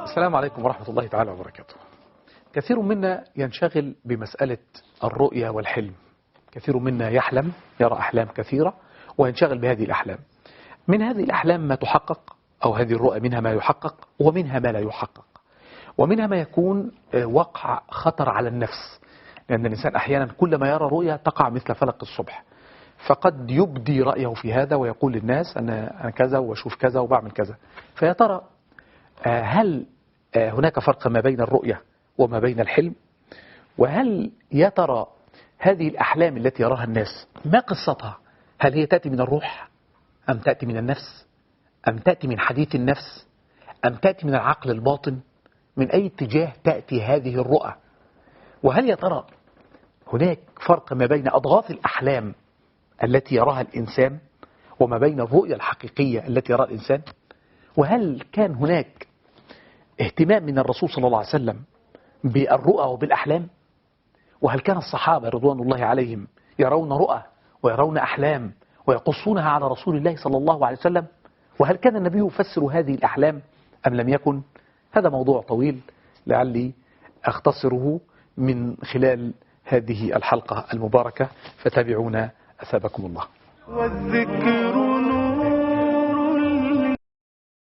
السلام عليكم ورحمة الله تعالى وبركاته. كثير منا ينشغل بمسألة الرؤية والحلم. كثير منا يحلم، يرى أحلام كثيرة وينشغل بهذه الأحلام. من هذه الأحلام ما تحقق، أو هذه الرؤى منها ما يحقق ومنها ما لا يحقق، ومنها ما يكون وقع خطر على النفس، لأن الإنسان أحيانا كلما يرى رؤيا تقع مثل فلق الصبح، فقد يبدي رأيه في هذا ويقول للناس أنا كذا وأشوف كذا وبعمل كذا. فيا ترى هل هناك فرق ما بين الرؤية وما بين الحلم؟ وهل يا ترى هذه الأحلام التي يراها الناس ما قصتها؟ هل هي تأتي من الروح أم تأتي من النفس أم تأتي من حديث النفس أم تأتي من العقل الباطن؟ من أي اتجاه تأتي هذه الرؤى؟ وهل يا ترى هناك فرق ما بين أضغاث الأحلام التي يراها الإنسان وما بين الرؤية الحقيقية التي يراها الإنسان؟ وهل كان هناك اهتمام من الرسول صلى الله عليه وسلم بالرؤى وبالأحلام؟ وهل كان الصحابة رضوان الله عليهم يرون رؤى ويرون أحلام ويقصونها على رسول الله صلى الله عليه وسلم؟ وهل كان النبي يفسر هذه الأحلام أم لم يكن؟ هذا موضوع طويل لعلي أختصره من خلال هذه الحلقة المباركة، فتابعونا أثابكم الله. والذكر